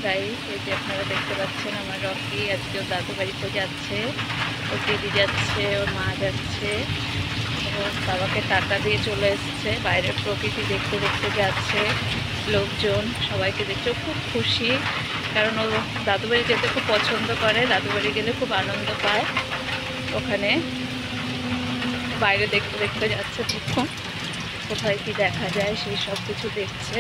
Guys, এই যে আপনারা দেখতে পাচ্ছেন আমার রকি আজকে ওর দাদু বাড়িতে যাচ্ছে। ওর দিদি যাচ্ছে, ওর মা যাচ্ছে, ওর বাবাকে টাকা দিয়ে চলে এসছে। বাইরের প্রকৃতি দেখতে দেখতে যাচ্ছে, লোকজন সবাইকে দেখছে। ও খুব খুশি, কারণ ও দাদু বাড়ি যেতে খুব পছন্দ করে। দাদু বাড়ি গেলে খুব আনন্দ পায়। ওখানে বাইরে দেখতে দেখতে যাচ্ছে, দেখুন কোথায় কি দেখা যায় সেই সব কিছু দেখছে।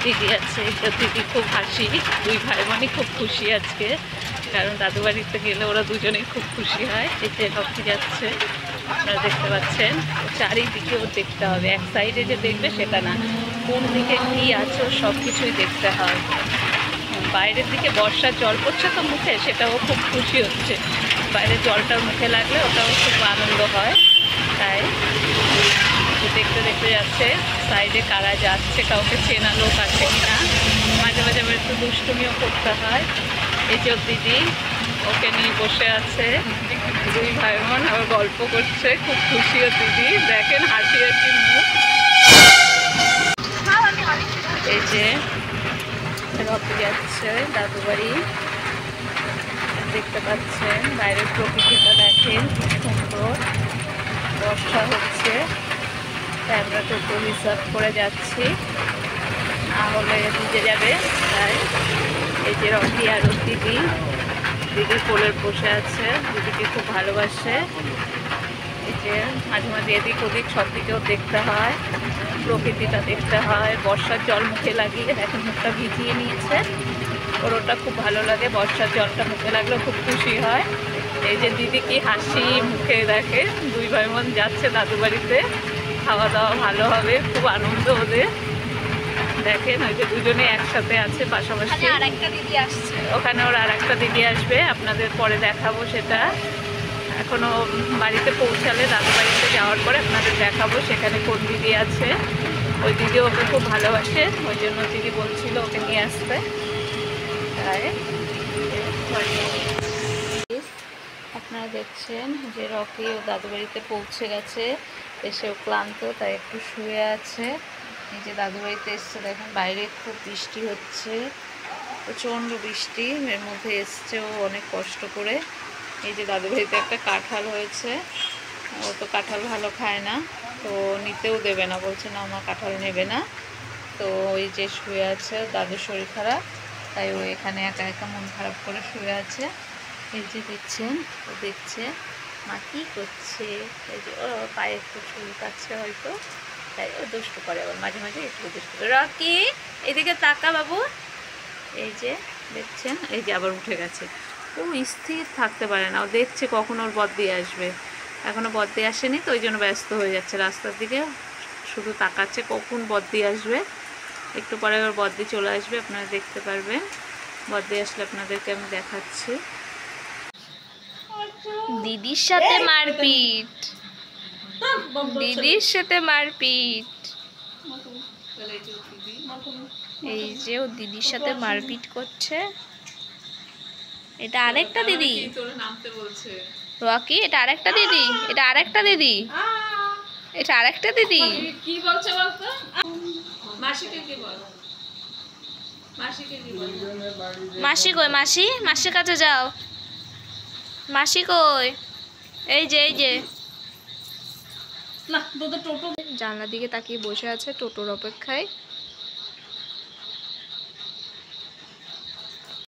দিদি আছে, দিদি খুব হাসি। দুই ভাই বোনই খুব খুশি আজকে, কারণ দাদু বাড়িতে গেলে ওরা দুজনেই খুব খুশি হয়। এই যে রকি যাচ্ছে, আপনারা দেখতে পাচ্ছেন। চারিদিকে ওর দেখতে হবে, এক সাইডে যে দেখবে সেটা না, কোন দিকে কি আছে ওর সব কিছুই দেখতে হয়। বাইরের দিকে বর্ষার জল পড়ছে তো মুখে, সেটাও খুব খুশি হচ্ছে। বাইরে জলটার মুখে লাগলে ওটাও খুব আনন্দ হয়। তাই দেখতে দেখতে যাচ্ছে সাইডে কারা যাচ্ছে, কাউকে চেনা লোক আছে কিনা। মাঝে মাঝে আমার একটু দুষ্টুমিও করতে হয়। এই যে দিদি ওকে নিয়ে বসে আছে, দুই ভাই বোন আবার গল্প করছে। খুব খুশিও দিদি, দেখেন হাসি হাসি মুখ। এই যে রকি যাচ্ছে দাদু বাড়ি, দেখতে পাচ্ছেন বাইরের প্রকৃতিটা দেখেন কি সুন্দর। বর্ষা হচ্ছে, তাই আমরা টোটো রিজার্ভ করে যাচ্ছি, না হলে ভিজে যাবে। তাই এই যে রকি আর দিদি, দিদি কোলের বসে আছে, দিদিকে খুব ভালোবাসে। এই যে মাঝে মাঝে এদিক ওদিক সব দিকেও দেখতে হয়, প্রকৃতিটা দেখতে হয়। বর্ষার জল মুখে লাগিয়ে দেখেন মুখটা ভিজিয়ে নিয়েছে, ওর ওটা খুব ভালো লাগে। বর্ষার জলটা মুখে লাগলে খুব খুশি হয়। এই যে দিদি কি হাসি মুখে, দেখে দুই ভাই বোন যাচ্ছে দাদু বাড়িতে, খাওয়া দাওয়া ভালো হবে, খুব আনন্দ ওদের। দেখেন ওই যে দুজনে একসাথে আছে পাশাপাশি। দিদি আসছে, ওখানে ওর আর একটা দিদি আসবে, আপনাদের পরে দেখাবো সেটা। এখনো বাড়িতে পৌঁছালে, দাদু বাড়িতে যাওয়ার পরে আপনাদের দেখাবো সেখানে কোন দিদি আছে। ওই দিদি ওকে খুব ভালোবাসে, ওই জন্য দিদি বলছিল ওকে নিয়ে আসতে। তাই আপনারা দেখছেন যে রকি ও দাদু বাড়িতে পৌঁছে গেছে, এসেও ক্লান্ত, তাই একটু শুয়ে আছে। এই যে দাদু বাড়িতে এসছে, দেখেন বাইরে খুব বৃষ্টি হচ্ছে, প্রচণ্ড বৃষ্টি। এর মধ্যে এসছে ও অনেক কষ্ট করে। এই যে দাদু বাড়িতে একটা কাঁঠাল হয়েছে, ও তো কাঁঠাল ভালো খায় না, তো নিতেও দেবে না, বলছে না আমার কাঁঠাল নেবে না। তো ওই যে শুয়ে আছে, দাদুর শরীর খারাপ, তাই ও এখানে একা একা মন খারাপ করে শুয়ে আছে। এই যে দেখছেন, ও দেখছে মা কী করছে। এই যে ও পায়ে একটু চুল কাচ্ছে হয়তো, তাই ও দুষ্টু করে, আবার মাঝে মাঝে একটু দুষ্টু করে। রকি এদিকে তাকা বাবু। এই যে দেখছেন, এই যে আবার উঠে গেছে। ও স্থির থাকতে পারে না, ও দেখছে কখন ওর বদ্দি আসবে। এখনও বদ্দি আসেনি, তো ওই জন্য ব্যস্ত হয়ে যাচ্ছে, রাস্তার দিকে শুধু তাকাচ্ছে কখন বদ্দি আসবে। একটু পরে ওর বদ্দি চলে আসবে, আপনারা দেখতে পারবেন। বদ্দি আসলে আপনাদেরকে আমি দেখাচ্ছি। দিদির সাথে মারপিট, দিদির সাথে মারপিট। এই যে ও দিদির সাথে মারপিট করছে। এটা আরেকটা দিদি রকি, এটা আরেকটা দিদি, এটা আরেকটা দিদি, এটা আরেকটা দিদি। কি বলছে বলতো? মাসিকে কি বল, মাসিকে কি বল? মাসি কই? মাসি, মাসির কাছে যাও। মাসি কই? এই যে এই যে না, তোদের টোটো জানলার দিকে তাকিয়ে বসে আছে টোটোর অপেক্ষায়।